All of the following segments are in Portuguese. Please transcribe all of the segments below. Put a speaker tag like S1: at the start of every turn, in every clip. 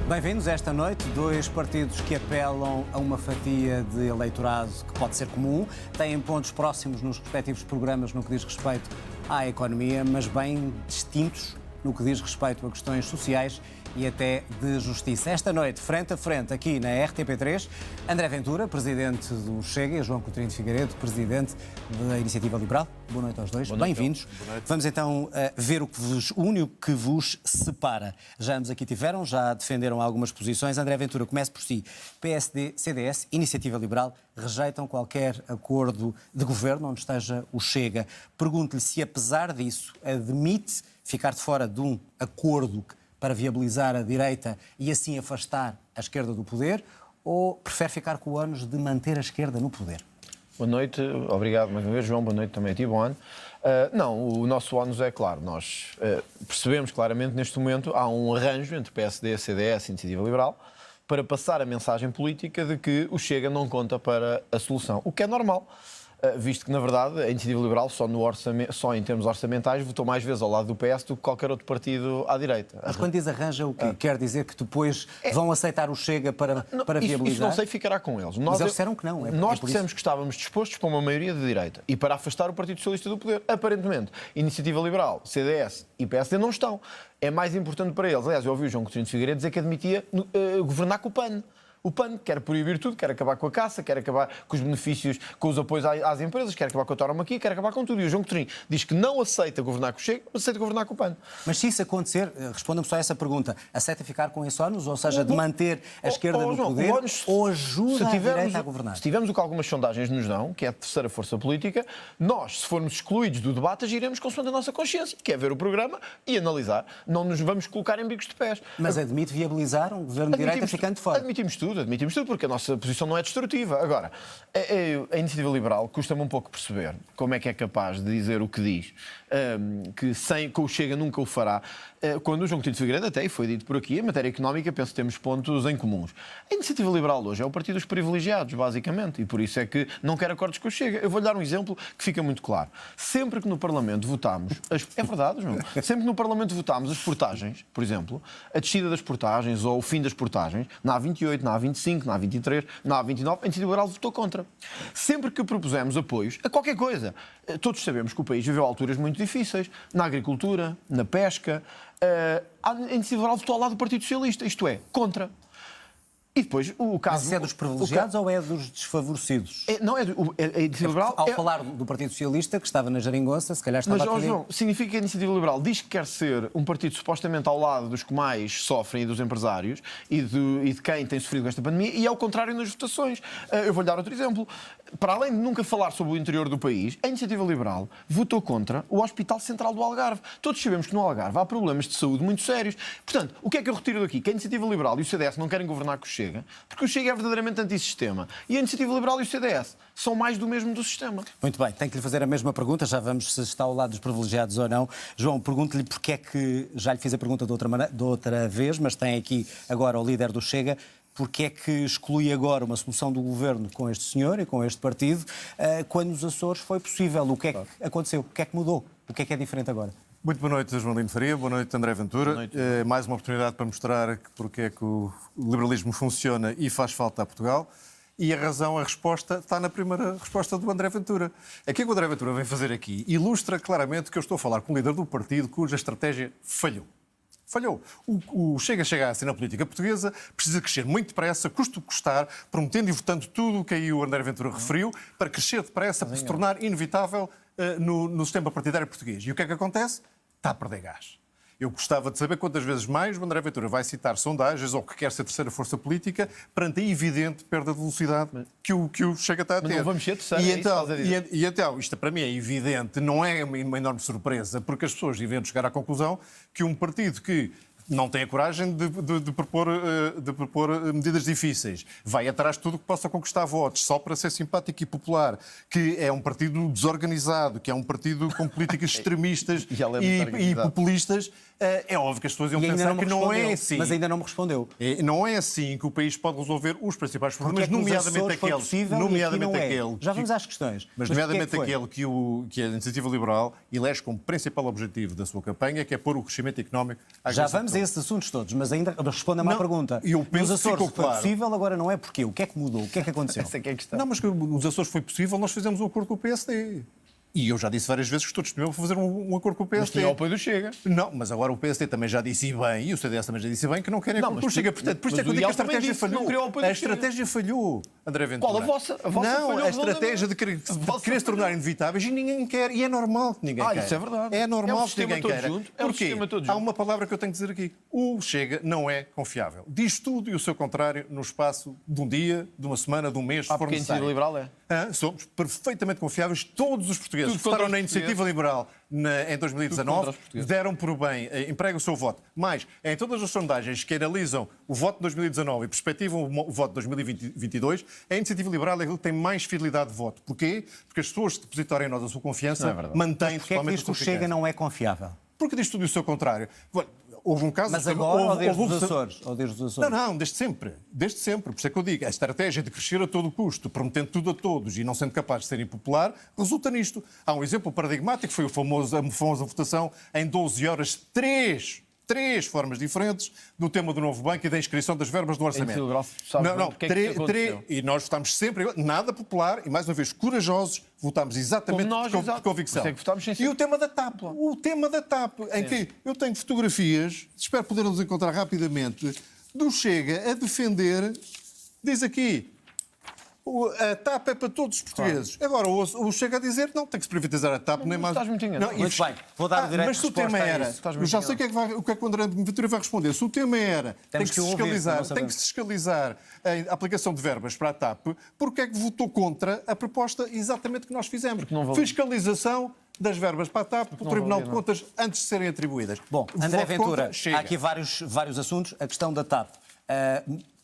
S1: Bem-vindos esta noite. Dois partidos que apelam a uma fatia de eleitorado que pode ser comum, têm pontos próximos nos respectivos programas no que diz respeito à economia, mas bem distintos no que diz respeito a questões sociais e até de justiça. Esta noite, frente a frente, aqui na RTP3, André Ventura, presidente do Chega, e João Coutinho de Figueiredo, presidente da Iniciativa Liberal. Boa noite aos dois. Bem-vindos. Vamos então ver o que vos une, o que vos separa. Já ambos aqui tiveram, já defenderam algumas posições. André Ventura, comece por si. PSD, CDS, Iniciativa Liberal, rejeitam qualquer acordo de governo onde esteja o Chega. Pergunto-lhe se, apesar disso, admite ficar de fora de um acordo para viabilizar a direita e assim afastar a esquerda do poder, ou prefere ficar com o ônus de manter a esquerda no poder?
S2: Boa noite, obrigado mais uma vez, João, boa noite também a ti, bom ano. Não, o nosso ônus é claro, nós percebemos claramente neste momento há um arranjo entre PSD, CDS e Iniciativa Liberal para passar a mensagem política de que o Chega não conta para a solução, o que é normal. Visto que, na verdade, a Iniciativa Liberal, só em termos orçamentais, votou mais vezes ao lado do PS do que qualquer outro partido à direita.
S1: Mas quando diz arranja, o que quer dizer que depois vão aceitar o Chega para viabilizar?
S2: Isso não sei, ficará com eles.
S1: Mas eles disseram que não.
S2: Nós dissemos que estávamos dispostos para uma maioria de direita e para afastar o Partido Socialista do poder. Aparentemente, Iniciativa Liberal, CDS e PSD não estão. É mais importante para eles. Aliás, eu ouvi o João Coutinho de Figueiredo dizer que admitia governar com o PAN. O PAN quer proibir tudo, quer acabar com a caça, quer acabar com os benefícios, com os apoios às empresas, quer acabar com a tauromaquia, quer acabar com tudo. E o João Coutinho diz que não aceita governar com o Chega, mas aceita governar com o PAN.
S1: Mas se isso acontecer, responda-me só a essa pergunta, aceita ficar com esse ônus, ou seja, de manter a esquerda no poder, ou ajuda a direita a governar?
S2: Se tivermos o que algumas sondagens nos dão, que é a terceira força política, nós, se formos excluídos do debate, agiremos consoante a nossa consciência, que é ver o programa e analisar. Não nos vamos colocar em bicos de pés.
S1: Mas admite viabilizar um governo de direita ficando de fora?
S2: Admitimos tudo, porque a nossa posição não é destrutiva. Agora, a Iniciativa Liberal custa-me um pouco perceber como é que é capaz de dizer o que diz, que com o Chega nunca o fará, quando o João Coutinho de Figueiredo, até e foi dito por aqui, em matéria económica, penso que temos pontos em comuns. A Iniciativa Liberal hoje é o partido dos privilegiados, basicamente, e por isso é que não quer acordos com o Chega. Eu vou-lhe dar um exemplo que fica muito claro. Sempre que no Parlamento votámos, é verdade, João, sempre que no Parlamento votámos as portagens, por exemplo, a descida das portagens ou o fim das portagens, na A28, na A25, na A23, na A29, a Iniciativa Liberal votou contra. Sempre que propusemos apoios a qualquer coisa, todos sabemos que o país viveu alturas muito difíceis, na agricultura, na pesca, a Iniciativa Liberal votou ao lado do Partido Socialista, isto é, contra. E depois o caso...
S1: Mas isso é dos privilegiados ou é dos desfavorecidos?
S2: A Iniciativa Liberal...
S1: Ao falar do Partido Socialista, que estava na geringonça, se calhar estava a pedir...
S2: João, significa que a Iniciativa Liberal diz que quer ser um partido supostamente ao lado dos que mais sofrem e dos empresários e de quem tem sofrido com esta pandemia, e é ao contrário nas votações. Eu vou-lhe dar outro exemplo. Para além de nunca falar sobre o interior do país, a Iniciativa Liberal votou contra o Hospital Central do Algarve. Todos sabemos que no Algarve há problemas de saúde muito sérios. Portanto, o que é que eu retiro daqui? Que a Iniciativa Liberal e o CDS não querem governar com o Chega, porque o Chega é verdadeiramente antissistema. E a Iniciativa Liberal e o CDS são mais do mesmo do sistema.
S1: Muito bem, tenho que lhe fazer a mesma pergunta, já vamos se está ao lado dos privilegiados ou não. João, pergunto-lhe porque é que, já lhe fiz a pergunta de outra vez, mas tem aqui agora o líder do Chega, porque é que exclui agora uma solução do governo com este senhor e com este partido, quando nos Açores foi possível? O que é que aconteceu? O que é que mudou? O que é diferente agora?
S3: Muito boa noite, João Lino Faria. Boa noite, André Ventura.
S2: Noite.
S3: Mais uma oportunidade para mostrar porque é que o liberalismo funciona e faz falta a Portugal. E a razão, a resposta, está na primeira resposta do André Ventura. Aquilo que o André Ventura vem fazer aqui ilustra claramente que eu estou a falar com o líder do partido cuja estratégia falhou. Falhou. O Chega à cena política portuguesa, precisa crescer muito depressa, custa o que custar, prometendo e votando tudo o que aí o André Ventura referiu, para crescer depressa, para se tornar inevitável no sistema partidário português. E o que é que acontece? Está a perder gás. Eu gostava de saber quantas vezes mais o André Ventura vai citar sondagens ou que quer ser terceira força política perante a evidente perda de velocidade que o Chega está a ter.
S2: Mas não vamos ser terceira,
S3: e então, isto para mim é evidente, não é uma enorme surpresa, porque as pessoas devem chegar à conclusão que um partido que não tem a coragem de propor medidas difíceis, vai atrás de tudo o que possa conquistar votos, só para ser simpático e popular, que é um partido desorganizado, que é um partido com políticas extremistas e populistas, é óbvio que as pessoas iam pensar que não é assim.
S1: Mas ainda não me respondeu.
S3: Não é assim que o país pode resolver os principais problemas, nomeadamente aquele...
S1: Já vamos às questões.
S3: Mas nomeadamente aquele que a Iniciativa Liberal elege como principal objetivo da sua campanha, que é pôr o crescimento económico à
S1: Já vamos a esses assuntos todos, mas ainda responda-me à pergunta.
S3: Eu penso
S1: Nos
S3: que
S1: Açores
S3: ficou
S1: foi
S3: claro.
S1: possível, agora não é porquê? O que é que mudou? O que é que aconteceu?
S2: Essa é que é a questão.
S3: Não, mas que nos Açores foi possível, nós fizemos um acordo com o PSD. E eu já disse várias vezes que estou disponível para fazer um acordo com o PSD.
S2: Mas tinha o apoio do Chega.
S3: Não, mas agora o PSD também já disse bem, e o CDS também já disse bem, que não querem acordo com o Chega. Portanto, por isso é que eu digo que a estratégia falhou. A estratégia falhou, André Ventura.
S2: Qual a vossa? A vossa
S3: não,
S2: falhou
S3: a estratégia de
S2: vossa
S3: querer se tornar inevitáveis e ninguém quer. E é normal que ninguém queira.
S2: Isso é verdade.
S3: É normal
S2: É um
S3: que
S2: sistema
S3: ninguém
S2: todo
S3: queira.
S2: junto. É um
S3: Porquê?
S2: sistema todo junto.
S3: Há uma palavra que eu tenho que dizer aqui. O Chega não é confiável. Diz tudo e o seu contrário no espaço de um dia, de uma semana, de um mês, se for
S2: Porque a
S3: necessário.
S2: Iniciativa Liberal é.
S3: Somos perfeitamente confiáveis. Todos os portugueses
S2: Tudo
S3: que votaram
S2: contra
S3: na
S2: os
S3: Iniciativa Liberal em
S2: Tudo contra
S3: 2019
S2: os portugueses.
S3: deram por bem, empregam o seu voto. Mas, em todas as sondagens que analisam o voto de 2019 e perspectivam o voto de 2022, a Iniciativa Liberal é aquele que tem mais fidelidade de voto. Porquê? Porque as pessoas que depositarem em nós a sua confiança
S2: Não é verdade.
S3: mantêm
S1: Porquê é que
S3: totalmente
S1: diz que o Chega não é confiável?
S3: Porque diz tudo e o seu contrário. Houve um caso...
S1: Mas agora ou desde os
S3: houve-
S1: Açores? Ou desde os Açores?
S3: Não, desde sempre. Desde sempre. Por isso é que eu digo, a estratégia de crescer a todo custo, prometendo tudo a todos e não sendo capaz de ser impopular, resulta nisto. Há um exemplo paradigmático, foi a famosa votação em 12 horas, três formas diferentes do tema do novo banco e da inscrição das verbas do orçamento.
S2: Liberal sabe bem porque é que isso aconteceu.
S3: E nós votámos sempre, nada popular e, mais uma vez, corajosos, votámos exatamente
S2: Como nós,
S3: de
S2: exato.
S3: convicção.
S2: Por isso é que votámos sem ser.
S3: E o tema da TAP. O tema da TAP, em que eu tenho fotografias, espero poder-nos encontrar rapidamente, do Chega a defender, diz aqui, a TAP é para todos os portugueses. Agora, o Chega a dizer, não, tem que se privatizar a TAP, nem mais...
S2: estás muito enganado.
S1: Muito bem, vou dar o direito
S3: Mas
S1: de
S3: se o tema
S1: resposta a
S3: era,
S1: isso.
S3: eu já sei o que é que o André Ventura vai responder. Se o tema era, tem
S1: Temos
S3: que
S1: que
S3: se
S1: o ouvir,
S3: fiscalizar,
S1: senão não
S3: tem que
S1: sabemos.
S3: se fiscalizar a aplicação de verbas para a TAP, porque é que votou contra a proposta exatamente que nós fizemos?
S2: não valia.
S3: Fiscalização das verbas para a TAP pelo
S2: não
S3: Tribunal
S2: valia,
S3: de Contas antes de serem atribuídas.
S1: Bom, André
S3: Voto
S1: Ventura,
S3: contra, Chega.
S1: há aqui vários assuntos. A questão da TAP.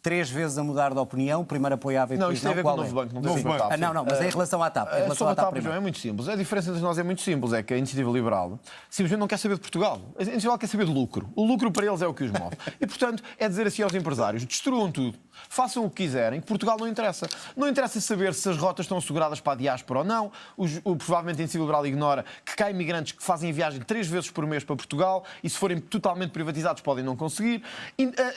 S1: 3 vezes a mudar de opinião, primeiro apoiava e
S2: Não,
S1: depois
S2: isto tem a ver com
S1: qual
S2: o novo
S1: é?
S2: banco, não tem a
S3: Novo
S2: ver com a
S3: banco.
S2: TAP.
S1: Não, mas em relação à TAP. Em
S2: A
S1: relação
S2: sua
S1: à TAP
S2: TAP,
S1: primeiro.
S2: João, é muito simples. A diferença entre nós é muito simples. É que a Iniciativa Liberal simplesmente não quer saber de Portugal. A Iniciativa Liberal quer saber de lucro. O lucro para eles é o que os move. E, portanto, é dizer assim aos empresários, destruam tudo, façam o que quiserem, que Portugal não interessa. Não interessa saber se as rotas estão asseguradas para a diáspora ou não. Provavelmente a Iniciativa Liberal ignora que cá há imigrantes que fazem a viagem 3 vezes por mês para Portugal e se forem totalmente privatizados podem não conseguir.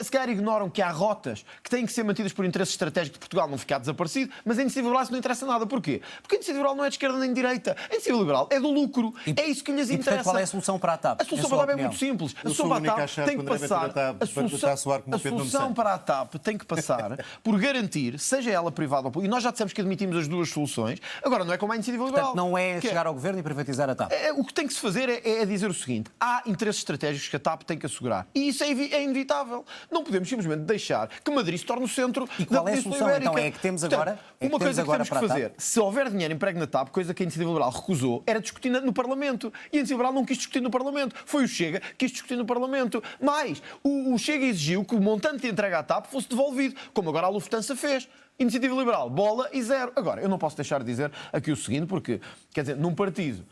S2: Se calhar ignoram que há rotas que têm que ser mantidas por interesses estratégicos de Portugal não ficar desaparecido, mas a Iniciativa Liberal isso não interessa nada. Porquê? Porque a Iniciativa Liberal não é de esquerda nem de direita. A Iniciativa Liberal é do lucro. É isso que lhes
S1: E, portanto,
S2: interessa.
S1: qual é a solução para a TAP?
S2: A solução para a TAP é muito simples. A
S3: Eu sou
S2: solução
S3: o
S2: para
S3: único
S2: a
S3: a
S2: TAP
S3: achar
S2: tem
S3: que
S2: que
S3: o André Ventura
S2: passar.
S3: está a soar como
S2: A
S3: o Pedro Nuno
S2: solução
S3: Santos.
S2: para a TAP tem que passar por garantir, seja ela privada ou pública, e nós já dissemos que admitimos as duas soluções, agora não é como a Iniciativa Liberal.
S1: Portanto, não é
S2: que
S1: chegar ao governo e privatizar a TAP.
S2: o que tem que se fazer é dizer o seguinte: há interesses estratégicos que a TAP tem que assegurar. E isso é inevitável. Não podemos simplesmente deixar que Madrid se torne o centro
S1: E qual
S2: da
S1: é a
S2: Península
S1: solução,
S2: Ibérica.
S1: então? É que temos
S2: Portanto,
S1: agora- é que
S2: uma
S1: temos
S2: coisa que
S1: agora
S2: temos que
S1: para a
S2: fazer, se houver dinheiro emprego na TAP, coisa que a Iniciativa Liberal recusou, era discutir no Parlamento. E a Iniciativa Liberal não quis discutir no Parlamento. Foi o Chega que quis discutir no Parlamento. Mas o Chega exigiu que o montante de entrega à TAP fosse devolvido, como agora a Lufthansa fez. Iniciativa Liberal, bola e zero. Agora, eu não posso deixar de dizer aqui o seguinte, porque, quer dizer, num partido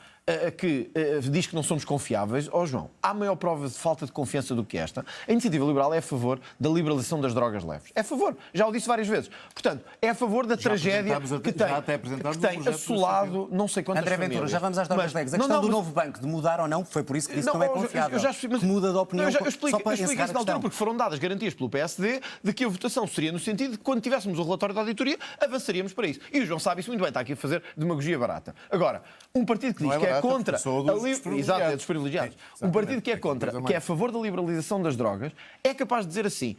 S2: que diz que não somos confiáveis, João, há maior prova de falta de confiança do que esta. A Iniciativa Liberal é a favor da liberalização das drogas leves. É a favor. Já o disse várias vezes. Portanto, é a favor da tragédia que tem,
S3: já até apresentámos
S2: que tem
S3: um projeto
S2: assolado não sei quantas
S1: André
S2: famílias.
S1: Ventura, já vamos às drogas
S2: Mas-
S1: leves. A
S2: não,
S1: questão
S2: não,
S1: do
S2: mas-
S1: novo banco, de mudar ou não, foi por isso que disse que não é
S2: eu
S1: confiável.
S2: já explico, mas-
S1: que muda de opinião.
S2: Não, eu explico
S1: só para
S2: isso
S1: encerrar a
S2: na altura,
S1: questão.
S2: porque foram dadas garantias pelo PSD de que a votação seria no sentido de que quando tivéssemos o relatório da auditoria, avançaríamos para isso. E o João sabe isso muito bem, está aqui a fazer demagogia barata. Agora, um partido que diz
S3: Não é
S2: que é
S3: barata,
S2: contra...
S3: porque sou dos privilegiados.
S2: Exato, é dos privilegiados. Um partido que é contra, que é a favor da liberalização das drogas, é capaz de dizer assim: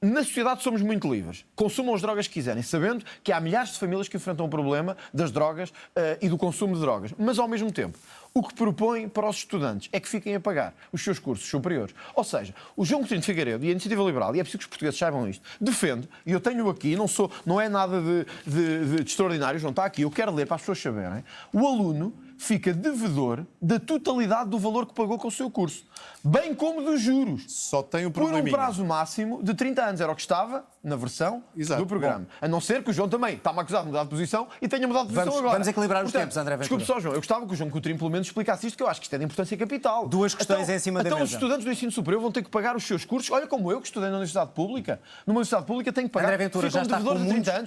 S2: na sociedade somos muito livres. Consumam as drogas que quiserem, sabendo que há milhares de famílias que enfrentam o problema das drogas e do consumo de drogas. Mas, ao mesmo tempo, o que propõe para os estudantes é que fiquem a pagar os seus cursos superiores. Ou seja, o João Coutinho de Figueiredo e a Iniciativa Liberal, e é preciso que os portugueses saibam isto, defende, e eu tenho aqui, não é nada de extraordinário, João, está aqui, eu quero ler para as pessoas saberem, o aluno fica devedor da totalidade do valor que pagou com o seu curso, bem como dos juros.
S3: Só tem um
S2: Por um
S3: probleminha.
S2: prazo máximo de 30 anos. Era o que estava na versão
S3: Exato.
S2: do programa.
S3: Bom.
S2: A não ser que o João também está-me acusado de mudar de posição e tenha mudado de posição agora.
S1: Vamos equilibrar os tempos, André Ventura.
S2: Desculpe só, João, eu gostava que o João Coutrinho pelo menos explicasse isto, que eu acho que isto é de importância capital.
S1: Duas questões em cima da
S2: então
S1: mesa.
S2: Os estudantes do ensino superior vão ter que pagar os seus cursos. Olha como eu, que estudei na Universidade Pública. Numa Universidade Pública tenho que pagar.
S1: André Ventura já está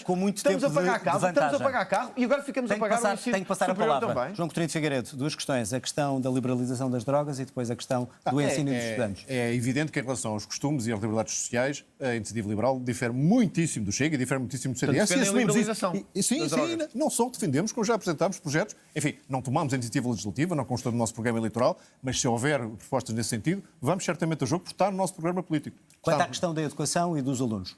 S1: com muito
S2: estamos
S1: tempo
S2: a pagar
S1: de
S2: casa, estamos a
S1: vantagem.
S2: pagar carro e agora ficamos a pagar o ensino
S1: Tenho que passar a
S2: superior
S1: palavra.
S2: também.
S1: João Coutinho de Figueiredo, duas questões. A questão da liberalização das drogas e depois a questão do ensino e dos estudantes.
S3: É evidente que em relação aos costumes e às liberdades sociais, a iniciativa liberal difere muitíssimo do Chega e difere muitíssimo do CDS.
S2: defendem a
S3: assumimos
S2: liberalização
S3: isso. Sim,
S2: das drogas.
S3: não só defendemos, como já apresentámos projetos. Enfim, não tomamos a iniciativa legislativa, não consta no nosso programa eleitoral, mas se houver propostas nesse sentido, vamos certamente a jogo, porque está no nosso programa político.
S1: Quanto à questão da educação e dos alunos?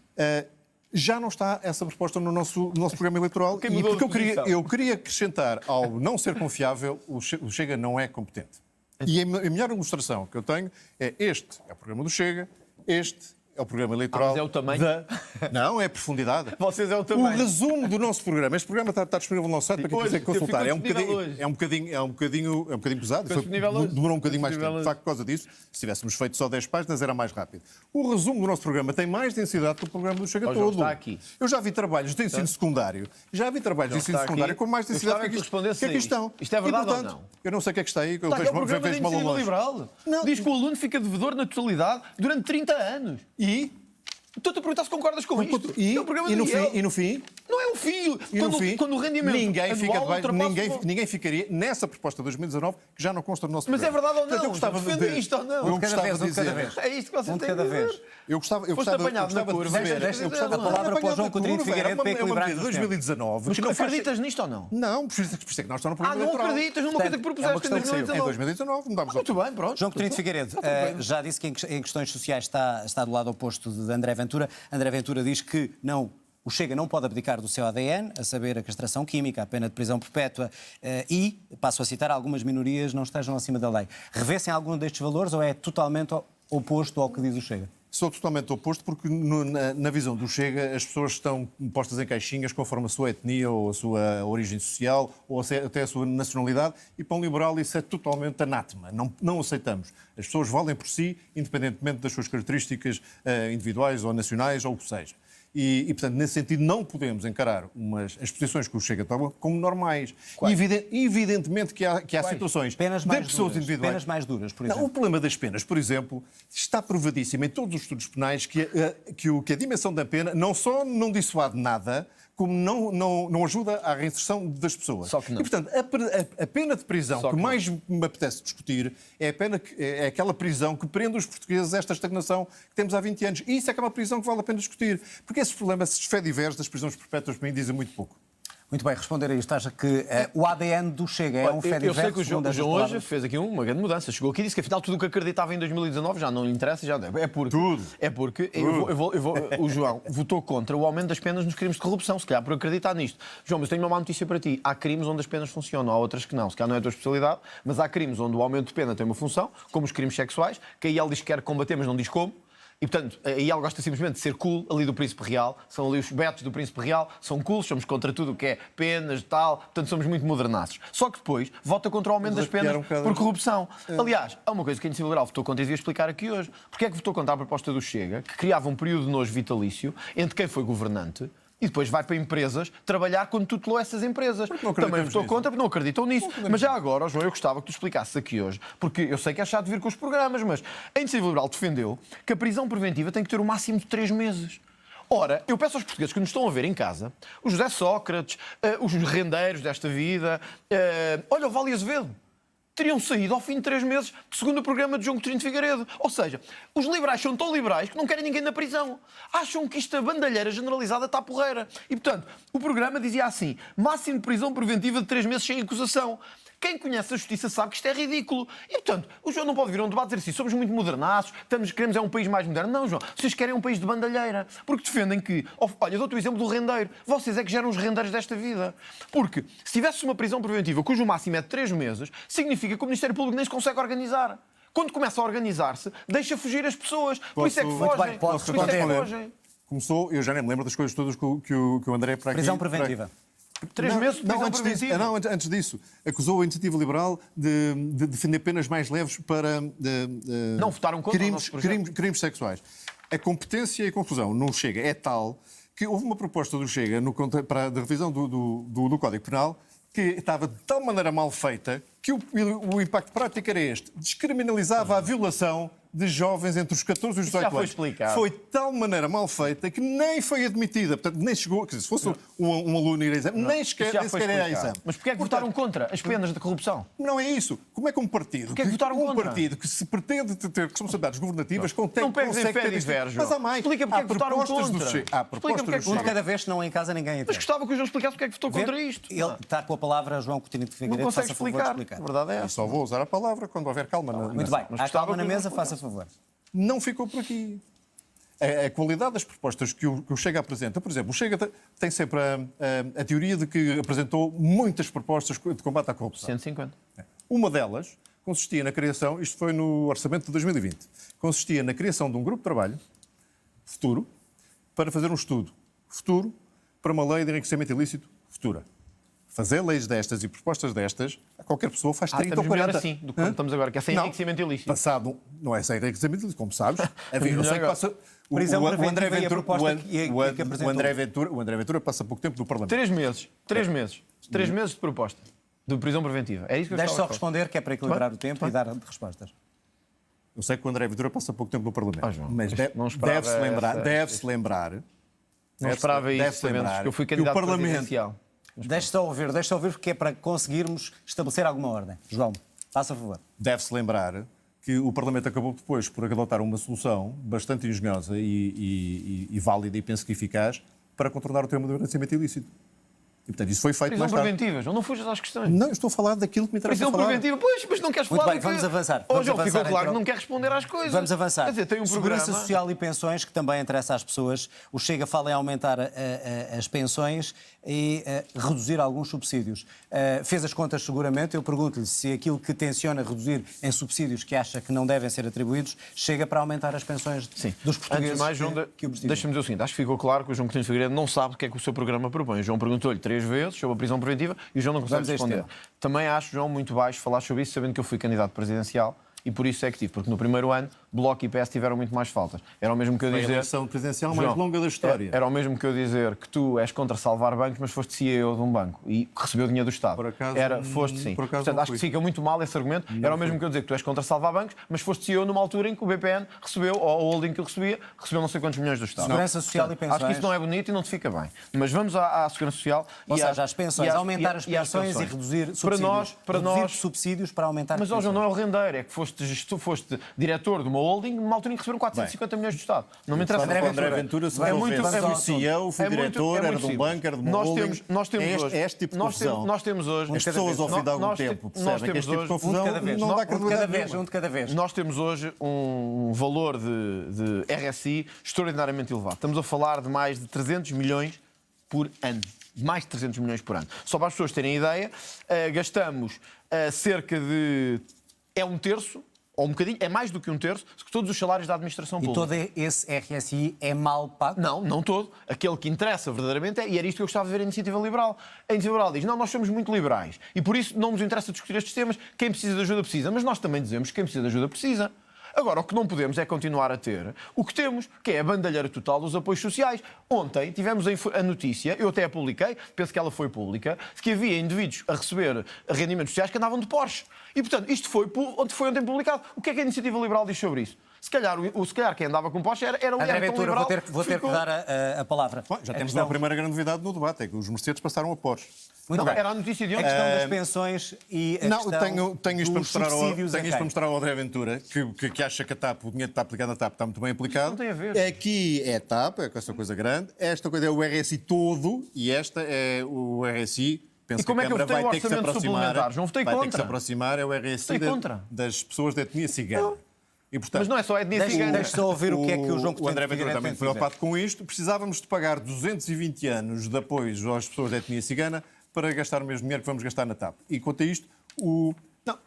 S3: Já não está essa proposta no nosso programa eleitoral.
S2: Quem
S3: E
S2: mudou
S3: porque
S2: de posição?
S3: eu queria acrescentar ao não ser confiável, o Chega não é competente. E a melhor ilustração que eu tenho é este é o programa do Chega, este é o programa eleitoral.
S2: Mas é o tamanho?
S3: Não, é a profundidade.
S2: Vocês é o
S3: O
S2: tamanho.
S3: resumo do nosso programa. Este programa está disponível no nosso site para quem
S2: Hoje,
S3: quiser consultar.
S2: ficou disponível hoje.
S3: É um bocadinho pesado.
S2: Ficou disponível hoje.
S3: Demorou um bocadinho mais
S2: Disponível
S3: tempo. De
S2: hoje.
S3: facto, por causa disso, se tivéssemos feito só 10 páginas, era mais rápido. O resumo do nosso programa tem mais densidade que o programa do Chega
S2: Ó, João,
S3: todo.
S2: está aqui.
S3: Eu já vi trabalhos de ensino secundário. Já vi trabalhos de ensino
S2: está
S3: secundário
S2: aqui.
S3: com mais
S2: Eu
S3: densidade
S2: gostava que
S3: isto.
S2: respondesse
S3: Que aqui
S2: a isto.
S3: estão.
S2: Isto é verdade
S3: E, portanto,
S2: ou não?
S3: Eu não sei o que é que está aí. Eu
S2: Está aqui o
S3: vejo
S2: programa da
S3: mal
S2: iniciativa
S3: longe.
S2: liberal.
S3: Não.
S2: Diz que o aluno fica devedor na totalidade durante 30 anos.
S3: E?
S2: Estou-te a perguntar se concordas com isto. É o programa do Miguel.
S3: E no fim?
S2: Não é um fio.
S3: E no fim,
S2: Quando o rendimento
S3: ninguém fica
S2: anual
S3: debaixo,
S2: ultrapassa
S3: ninguém ficaria nessa proposta de 2019 que já não consta no nosso
S2: Mas
S3: programa.
S2: é verdade ou
S3: Portanto,
S2: não?
S3: eu gostava de
S2: Defende
S3: dizer-
S2: isto ou não?
S3: Eu
S1: Um de cada
S3: gostava
S1: vez,
S3: de
S1: um de cada
S3: dizer-
S1: vez.
S2: É isto que você
S1: Um de
S2: tem
S1: cada
S2: que dizer.
S1: vez.
S3: Eu gostava
S2: Foste apanhado na
S3: de
S2: curva.
S3: dizer-
S2: Deixa-
S3: eu gostava
S1: a palavra para o
S3: apanhado
S1: João
S3: na
S1: Coutinho de
S3: curva.
S1: Figueiredo para
S3: Era uma
S1: equilibrar
S3: medida de
S1: os tempos.
S3: 2019.
S2: Mas
S3: que não faz-
S2: acreditas nisto ou não?
S3: Não, por isso é que nós estamos no programa
S2: Não
S3: eleitoral.
S2: acreditas numa coisa que
S1: Portanto, é
S2: propuseste
S1: uma
S2: em
S1: questão que saiu.
S3: Em
S2: 2019.
S3: 2019 mudámos
S2: Muito bem, pronto.
S1: João Coutinho de Figueiredo já disse que em questões sociais está do lado oposto de André Ventura. André Ventura diz que o Chega não pode abdicar do seu ADN, a saber, a castração química, a pena de prisão perpétua e, passo a citar, algumas minorias não estejam acima da lei. Revê-se em algum destes valores ou é totalmente oposto ao que diz o Chega?
S3: Sou totalmente oposto porque na visão do Chega as pessoas estão postas em caixinhas conforme a sua etnia ou a sua origem social ou até a sua nacionalidade e para um liberal isso é totalmente anátema. Não aceitamos. As pessoas valem por si independentemente das suas características individuais ou nacionais ou o que seja. E, portanto, nesse sentido, não podemos encarar as posições que o Chega toma como normais. Evidentemente que há situações
S1: Penas
S3: de
S1: mais
S3: pessoas
S1: duras,
S3: individuais.
S1: penas mais duras, por
S3: Não,
S1: exemplo.
S3: o problema das penas, por exemplo, está provadíssimo em todos os estudos penais que a dimensão da pena não só não dissuade nada, como não ajuda à reinserção das pessoas.
S2: Só que não.
S3: E, portanto, a pena de prisão
S2: Só
S3: que
S2: que
S3: mais me apetece discutir é aquela prisão que prende os portugueses a esta estagnação que temos há 20 anos. E isso é que é uma prisão que vale a pena discutir. Porque esses problemas, esses fediveres das prisões perpétuas, para mim, dizem muito pouco.
S1: Muito bem, responder a isto. Acha que o ADN do Chega é um
S2: Eu sei
S1: fediverso,
S2: que o João
S1: segundo estas
S2: hoje
S1: palavras?
S2: fez aqui uma grande mudança. Chegou aqui e disse que afinal tudo o que acreditava em 2019 já não lhe interessa. É porque,
S3: Tudo.
S2: É porque o João votou contra o aumento das penas nos crimes de corrupção, se calhar por acreditar nisto. João, mas tenho uma má notícia para ti. Há crimes onde as penas funcionam, há outras que não. Se calhar não é a tua especialidade, mas há crimes onde o aumento de pena tem uma função, como os crimes sexuais, que aí ele diz que quer combater, mas não diz como. E, portanto, aí ele gosta simplesmente de ser cool, ali do Príncipe Real. São ali os betos do Príncipe Real, são cool, somos contra tudo o que é penas e tal. Portanto, somos muito modernaços. Só que depois vota contra o aumento das penas por corrupção. Aliás, há uma coisa que a Iniciativa Liberal votou contra e devia explicar aqui hoje. Porque é que votou contra a proposta do Chega, que criava um período de nojo vitalício entre quem foi governante e depois vai para empresas trabalhar quando tutelou essas empresas. Também votou contra porque não acreditam nisso. Mas já agora, João, eu gostava que tu explicasses aqui hoje, porque eu sei que é chato vir com os programas, mas a Iniciativa Liberal defendeu que a prisão preventiva tem que ter o máximo de 3 meses. Ora, eu peço aos portugueses que nos estão a ver em casa, o José Sócrates, os rendeiros desta vida, olha o Vale Azevedo, teriam saído ao fim de 3 meses, segundo o programa de João Coutinho de Figueiredo. Ou seja, os liberais são tão liberais que não querem ninguém na prisão. Acham que esta bandalheira generalizada está porreira. E, portanto, o programa dizia assim, máximo de prisão preventiva de 3 meses sem acusação. Quem conhece a justiça sabe que isto é ridículo. E, portanto, o João não pode vir a um debate e dizer assim, somos muito modernaços, queremos um país mais moderno. Não, João, vocês querem um país de bandalheira. Porque defendem que... Olha, eu dou-te o exemplo do rendeiro. Vocês é que geram os rendeiros desta vida. Porque se tivesse uma prisão preventiva cujo máximo é de 3 meses, significa que o Ministério Público nem se consegue organizar. Quando começa a organizar-se, deixa fugir as pessoas. Por isso é que fogem. Por isso é que fogem.
S3: Começou, eu já nem me lembro das coisas todas que o André para aqui...
S1: Prisão preventiva.
S2: 3 meses de prisão preventiva.
S3: Antes disso, acusou a Iniciativa Liberal de defender penas mais leves para
S2: não votaram contra o nosso projeto.
S3: crimes sexuais. a competência e a confusão no Chega é tal que houve uma proposta do Chega para a revisão do Código Penal que estava de tal maneira mal feita que o impacto prático era este. Descriminalizava a violação de jovens entre os 14 e os 18 anos.
S2: Explicado.
S3: Foi de tal maneira mal feita que nem foi admitida. Portanto, nem chegou. Quer dizer, se fosse um aluno ir a exame, nem sequer era a exame.
S2: Mas porquê é que votaram contra as penas de corrupção?
S3: Não é isso. Como é que um partido,
S2: Porquê é que votaram contra?
S3: partido que se pretende ter responsabilidades governativas
S2: Não pegues em fé, diz Verge.
S3: Mas há mais.
S2: Explica porque é que votaram contra.
S3: Há propostas do
S1: Um de
S3: Chega.
S1: cada vez, senão em casa ninguém entende.
S2: Mas gostava que o João explicasse porque é que votou contra isto.
S1: Ele está com a palavra, João Coutinho de
S2: Não
S1: Figueiredo,
S2: consegue
S1: faça favor de
S2: explicar. A verdade é
S3: Eu
S2: essa.
S3: só vou usar a palavra quando houver calma.
S1: Muito bem,
S2: Mas
S1: há
S2: gostava
S1: calma na
S2: que
S1: mesa,
S2: não
S1: faça favor.
S3: Não ficou por aqui. A qualidade das propostas que o Chega apresenta, por exemplo, o Chega tem sempre a teoria de que apresentou muitas propostas de combate à corrupção.
S2: 150.
S3: Uma delas consistia na criação, isto foi no orçamento de 2020, consistia na criação de um grupo de trabalho futuro para fazer um estudo futuro para uma lei de enriquecimento ilícito futura. Fazer leis destas e propostas destas, qualquer pessoa faz 30 ou
S2: Estamos melhor
S3: 40.
S2: assim do que como estamos agora, que é sem
S3: Não.
S2: enriquecimento ilícito.
S3: Passado, não é sem enriquecimento ilícito, como sabes. Havia, eu sei que passa,
S1: Prisão preventiva e a proposta que apresentou.
S3: o André Ventura passa pouco tempo no Parlamento.
S2: 3 meses. 3 meses. 3 meses de proposta. De prisão preventiva. É isso que eu
S1: Deixe só
S2: estava a falar.
S1: responder, que é para equilibrar o tempo e dar respostas.
S3: Eu sei que o André Ventura passa pouco tempo no Parlamento,
S2: João,
S3: mas
S2: não esperava
S3: deve-se lembrar.
S2: Não esperava isso, sabendo que eu fui candidato presidencial.
S1: Deixe só ouvir, porque é para conseguirmos estabelecer alguma ordem. João, faça favor.
S3: Deve-se lembrar que o Parlamento acabou depois por adotar uma solução bastante engenhosa e válida e penso que eficaz para contornar o tema do enriquecimento ilícito. E, portanto, isso foi feito
S2: Prisão
S3: mais tarde.
S2: preventiva, João, não fujas às questões.
S3: Não, eu estou a falar daquilo que me interessa
S2: Prisão
S3: falar.
S2: preventiva, pois, mas não queres
S1: Muito
S2: falar
S1: bem,
S2: do que...
S1: vamos avançar.
S2: Oh,
S1: Vamos
S2: João, ficou
S1: avançar,
S2: claro
S1: então.
S2: que não quer responder às coisas.
S1: Vamos avançar.
S2: Quer dizer, tem um
S1: Segurança
S2: programa...
S1: Social e pensões, que também interessa às pessoas. O Chega fala em aumentar as pensões e reduzir alguns subsídios. Fez as contas seguramente. Eu pergunto-lhe se aquilo que tenciona reduzir em subsídios que acha que não devem ser atribuídos chega para aumentar as pensões dos portugueses.
S2: Antes de mais, João,
S1: que o precisam.
S2: deixa-me dizer o seguinte. Acho que ficou claro que o João Coutinho de Figueiredo não sabe o que é que o seu programa propõe. O João perguntou-lhe 3 vezes sobre a prisão preventiva e o João não consegue
S1: Vamos a este
S2: responder.
S1: tema.
S2: Também acho, João, muito baixo falar sobre isso, sabendo que eu fui candidato presidencial e por isso é que tive. Porque no primeiro ano, Bloco e PS tiveram muito mais faltas. Era o mesmo que eu
S3: Foi a
S2: dizer...
S3: eleição presidencial
S2: João,
S3: mais longa da história.
S2: Era o mesmo que eu dizer que tu és contra salvar bancos, mas foste CEO de um banco e recebeu dinheiro do Estado.
S3: Por acaso,
S2: Foste sim.
S3: por acaso
S2: Portanto,
S3: não
S2: acho que
S3: fui.
S2: fica muito mal esse argumento. Era o mesmo que eu dizer que tu és contra salvar bancos, mas foste CEO numa altura em que o BPN recebeu, ou a holding que o recebeu não sei quantos milhões do Estado.
S1: Segurança Social e pensões.
S2: Acho que isso não é bonito e não te fica bem. Mas vamos à Segurança Social.
S1: Ou
S2: e
S1: seja, as pensões, aumentar as
S2: e às
S1: pensões e reduzir subsídios.
S2: Para
S1: reduzir
S2: nós...
S1: subsídios para aumentar
S2: Mas,
S1: as
S2: ó,
S1: pensões.
S2: João, não é o rendeiro, é que foste diretor de uma holding numa altura em que receberam 450 milhões do Estado. Não me interessa.
S3: André Ventura se fui CEO, fui diretor, era de um banco, era de uma holding.
S2: Nós temos hoje...
S3: É este tipo de confusão.
S2: Nós temos hoje...
S3: As pessoas ao fim de algum tempo percebem que este tipo de confusão não dá credibilidade nenhuma.
S1: Um de cada vez.
S2: Nós temos hoje um valor de RSI extraordinariamente elevado. Estamos a falar de mais de 300 milhões por ano. Mais de 300 milhões por ano. Só para as pessoas terem ideia, gastamos cerca de... É um terço, ou um bocadinho, é mais do que um terço, de todos os salários da administração
S1: E
S2: pública.
S1: todo esse RSI é mal pago?
S2: Não todo. Aquele que interessa verdadeiramente e era isto que eu gostava de ver a Iniciativa Liberal. A Iniciativa Liberal diz, não, nós somos muito liberais e por isso não nos interessa discutir estes temas, quem precisa de ajuda precisa. Mas nós também dizemos que quem precisa de ajuda precisa. Agora, o que não podemos é continuar a ter o que temos, que é a bandalheira total dos apoios sociais. Ontem tivemos a notícia, eu até a publiquei, penso que ela foi pública, de que havia indivíduos a receber rendimentos sociais que andavam de Porsche. E, portanto, isto foi ontem publicado. O que é que a Iniciativa Liberal diz sobre isso? Se calhar quem andava com Porsche era
S1: André
S2: tão
S1: Ventura,
S2: liberal,
S1: vou ter que dar a palavra.
S3: Bom, já temos uma primeira grande novidade no debate, é que os Mercedes passaram a Porsche.
S1: Muito bem.
S2: Era a notícia de
S1: A
S2: ontem.
S1: questão das pensões e a
S3: Não,
S1: questão
S3: tenho isto para
S1: dos
S3: mostrar
S1: subsídios a
S3: tenho isto
S1: quem?
S3: para mostrar ao André Ventura, que acha que a TAP, o dinheiro que está aplicado na TAP está muito bem aplicado.
S2: Não tem a ver.
S3: Aqui é a TAP, é com essa coisa grande. Esta coisa é o RSI todo e esta é o RSI. Penso
S2: E como
S3: que
S2: é que eu
S3: a Câmara
S2: votei o
S3: vai ter que se
S2: orçamento
S3: aproximar.
S2: suplementar? Não votei
S3: vai ter que se
S2: contra.
S3: aproximar, é o RSI
S2: Votei contra.
S3: das pessoas da etnia cigana. E, portanto,
S2: Mas não é só a etnia
S1: Deixa
S2: cigana.
S1: só ouvir o que é que o João
S3: O André
S1: Coutinho de
S3: Ventura
S1: Figueiredo
S3: também
S1: tem
S3: preocupado com isto. Precisávamos de pagar 220 anos de apoio às pessoas da etnia cigana para gastar o mesmo dinheiro que vamos gastar na TAP. E quanto a isto,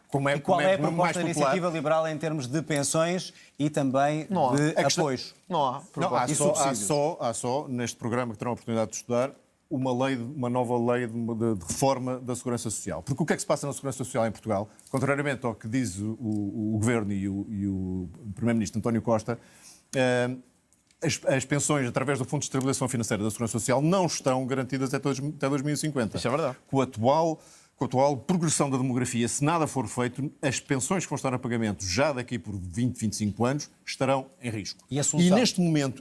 S3: como é,
S1: E qual é a
S3: mais
S1: proposta da
S3: popular...
S1: Iniciativa Liberal em termos de pensões e também
S2: Não há.
S1: de
S3: A questão-
S1: apoios?
S2: Não há.
S3: Não, há
S1: E
S3: só,
S1: subsídios?
S3: neste programa que terão a oportunidade de estudar, uma nova lei de reforma da Segurança Social. Porque o que é que se passa na Segurança Social em Portugal, contrariamente ao que diz o Governo e o Primeiro-Ministro António Costa, as pensões, através do Fundo de Estabilização Financeira da Segurança Social, não estão garantidas até 2050.
S2: Isso é verdade.
S3: Com a atual progressão da demografia, se nada for feito, as pensões que vão estar a pagamento já daqui por 20, 25 anos estarão em risco.
S1: E a solução?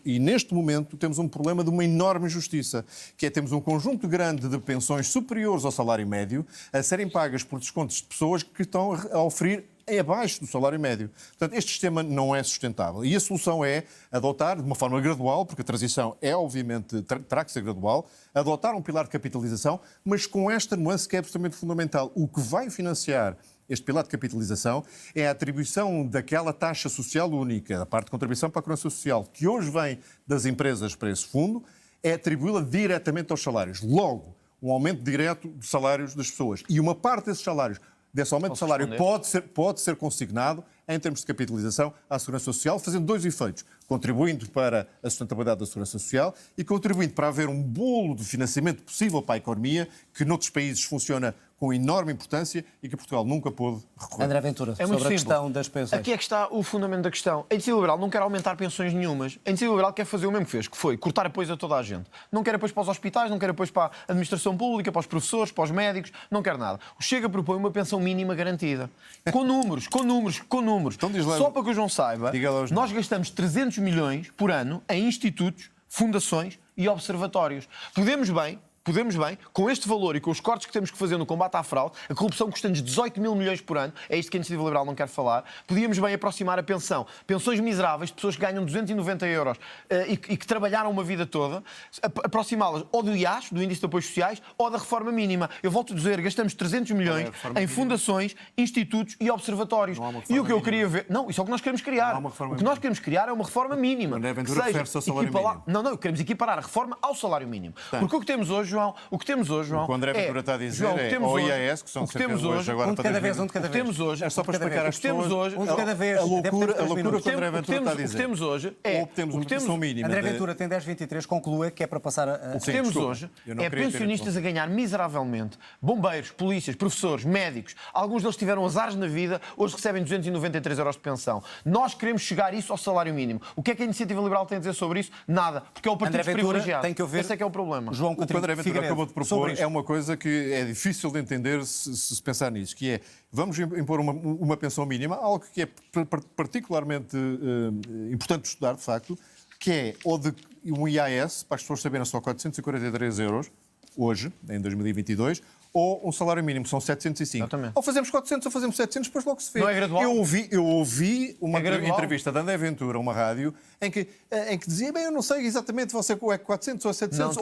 S3: E neste momento temos um problema de uma enorme injustiça, que é temos um conjunto grande de pensões superiores ao salário médio a serem pagas por descontos de pessoas que estão a oferir abaixo do salário médio. Portanto, este sistema não é sustentável. E a solução é adotar, de uma forma gradual, porque a transição é, obviamente, terá que ser gradual, adotar um pilar de capitalização, mas com esta nuance que é absolutamente fundamental. O que vai financiar este pilar de capitalização é a atribuição daquela taxa social única, da parte de contribuição para a segurança social, que hoje vem das empresas para esse fundo, é atribuí-la diretamente aos salários. Logo, um aumento direto dos salários das pessoas. E uma parte desses salários, desse aumento de salário, pode ser consignado, em termos de capitalização, à Segurança Social, fazendo dois efeitos. Contribuindo para a sustentabilidade da Segurança Social e contribuindo para haver um bolo de financiamento possível para a economia, que noutros países funciona com enorme importância e que Portugal nunca pôde recorrer.
S1: André Ventura,
S2: É muito
S1: sobre a
S2: simples.
S1: questão das pensões.
S2: Aqui é que está o fundamento da questão. A Iniciativa Liberal não quer aumentar pensões nenhumas. A Iniciativa Liberal quer fazer o mesmo que fez, que foi cortar apoios a toda a gente. Não quer apoios para os hospitais, não quer apoios para a administração pública, para os professores, para os médicos, não quer nada. O Chega propõe uma pensão mínima garantida. Com números.
S3: Então diz lá,
S2: Só para que o João saiba,
S3: diga lá os
S2: nós gastamos 300 milhões por ano em institutos, fundações e observatórios. Podemos bem, com este valor e com os cortes que temos que fazer no combate à fraude, a corrupção custa-nos 18 mil milhões por ano, é isto que a Iniciativa Liberal não quer falar, podíamos bem aproximar a pensão. Pensões miseráveis de pessoas que ganham 290 euros e que trabalharam uma vida toda, aproximá-las ou do IAS, do Índice de Apoios Sociais, ou da reforma mínima. Eu volto a dizer, gastamos 300 milhões em fundações, institutos e observatórios. E o que eu queria ver... Não, isso é o que nós queremos criar. O que nós queremos criar é uma reforma mínima.
S3: André Ventura refere-se ao salário mínimo.
S2: Não, queremos equiparar a reforma ao salário mínimo. Porque o que temos hoje, João,
S3: O que o André Ventura está a dizer é ao IAS, que são cerca de hoje agora
S1: um de cada vez, um de cada vez.
S2: Temos hoje,
S3: é só para explicar às pessoas
S1: um de cada vez.
S3: a loucura que o André Ventura está a
S2: o que
S3: dizer.
S2: temos hoje é...
S3: Ou temos uma pensão mínima.
S1: André Ventura tem 10,23, conclua que é para passar a...
S2: O que temos hoje é pensionistas a ganhar miseravelmente, bombeiros, polícias, professores, médicos, alguns deles tiveram azares na vida, hoje recebem 293 euros de pensão. Nós queremos chegar isso ao salário mínimo. O que é que a Iniciativa Liberal tem a dizer sobre isso? Nada, porque é o partido privilegiado.
S1: Tem que ouvir.
S2: Esse é que é o problema.
S1: João
S3: O que o André Ventura acabou de propor
S1: é
S3: é uma coisa que é difícil de entender se pensar nisso, que é, vamos impor uma pensão mínima, algo que é particularmente importante de estudar, de facto, que é ou de um IAS, para as pessoas saberem, só 443 euros, hoje, em 2022, ou um salário mínimo, que são 705.
S2: Exatamente.
S3: Ou fazemos 400 ou fazemos 700, depois logo se vê.
S2: Não é gradual?
S3: Eu ouvi uma
S2: gradual?
S3: entrevista de André Ventura a uma rádio em que dizia, bem, eu não sei exatamente você é 400 ou 700,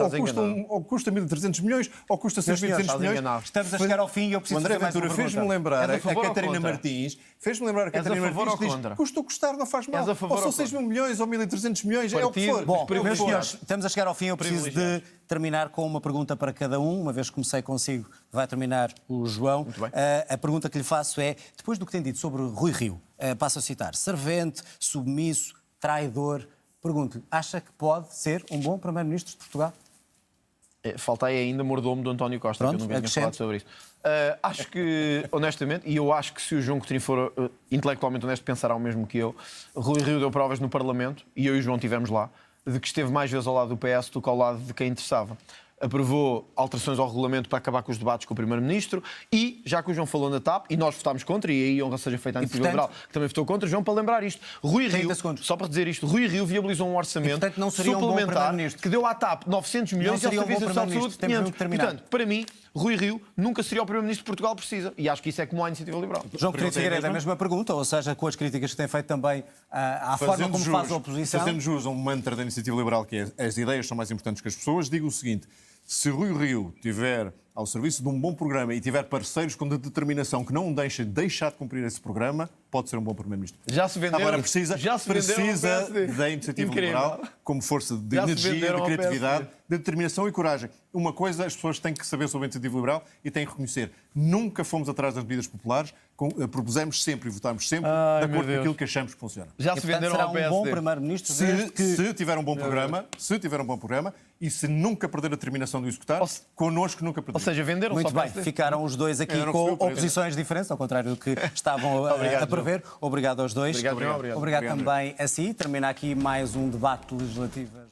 S3: ou custa 1.300 milhões, ou custa 6.200 milhões.
S1: Estamos a chegar ao fim e eu preciso
S3: O André
S1: fazer mais uma
S3: Ventura fez-me
S1: pergunta.
S3: lembrar
S2: És a
S3: a
S2: favor ou
S3: Catarina
S2: contra?
S3: Martins, fez-me lembrar a
S2: És a
S3: Catarina
S2: favor
S3: Martins,
S2: ou
S3: diz,
S2: contra?
S3: custa o custar, não faz mal.
S2: És a favor
S3: Ou são
S2: ou
S3: 6 mil milhões ou 1.300 milhões, é o que
S2: Partido.
S3: for.
S1: Bom,
S2: Privilegiado.
S1: meus senhores, estamos a chegar ao fim. Eu preciso de
S2: Privilegiado.
S1: terminar com uma pergunta para cada um. Uma vez que comecei consigo, vai terminar o João.
S2: Muito bem.
S1: A pergunta que lhe faço é, depois do que tem dito sobre Rui Rio, passo a citar, servente, submisso, traidor, pergunto-lhe, acha que pode ser um bom Primeiro-Ministro de Portugal?
S2: Falta aí ainda mordomo do António Costa,
S1: Pronto,
S2: que eu nunca tinha
S1: acrescento.
S2: falado sobre isso. Acho que, honestamente, e eu acho que se o João Coutinho for intelectualmente honesto, pensará o mesmo que eu, Rui Rio deu provas no Parlamento, e eu e o João estivemos lá, de que esteve mais vezes ao lado do PS do que ao lado de quem interessava. Aprovou alterações ao regulamento para acabar com os debates com o Primeiro-Ministro e, já que o João falou na TAP, e nós votámos contra, e aí honra seja feita à Iniciativa Liberal, que também votou contra, João, para lembrar isto. Rui
S1: 30
S2: Rio,
S1: segundos.
S2: só para dizer isto, Rui Rio viabilizou um orçamento
S1: E, portanto, não seria um bom
S2: suplementar
S1: Primeiro-Ministro.
S2: que deu à TAP 900 milhões e ao
S1: seria um bom
S2: Serviço Nacional de Saúde
S1: Primeiro-Ministro. Temos
S2: 500.
S1: de terminar.
S2: Portanto, para mim, Rui Rio nunca seria o Primeiro-Ministro que Portugal precisa. E acho que isso é como a Iniciativa Liberal.
S1: João Coutinho de Figueiredo, a mesma pergunta, ou seja, com as críticas que tem feito também à forma como faz a oposição.
S3: Fazendo jus a um mantra da Iniciativa Liberal, que é as ideias são mais importantes que as pessoas, digo o seguinte, se Rui Rio estiver ao serviço de um bom programa e tiver parceiros com determinação que não o deixem deixar de cumprir esse programa, pode ser um bom Primeiro-Ministro.
S2: Já se venderam.
S3: Agora precisa
S2: já se venderam ao PSD.
S3: da Iniciativa
S2: Incrível.
S3: Liberal como força de
S2: Já se
S3: energia,
S2: venderam
S3: de
S2: ao
S3: criatividade,
S2: PSD.
S3: de determinação e coragem. Uma coisa as pessoas têm que saber sobre a iniciativa liberal e têm que reconhecer. Nunca fomos atrás das medidas populares, propusemos sempre e votámos sempre de acordo com aquilo que achamos que funciona.
S2: Já
S1: E,
S2: se
S1: portanto,
S2: venderam
S1: será
S2: ao
S1: um
S2: PSD.
S1: bom primeiro-ministro desde que...
S3: Se tiver um bom programa, e se nunca perder a determinação de o executar, connosco nunca
S2: Ou
S3: perder.
S2: seja, venderam
S1: Muito
S2: só
S1: bem, ficaram os dois aqui
S3: Eu não
S1: com
S3: percebi o preço.
S1: oposições diferentes, ao contrário do que estavam a prever. Obrigado aos dois.
S2: Obrigado.
S1: Obrigado também a si. Termina aqui mais um debate legislativo.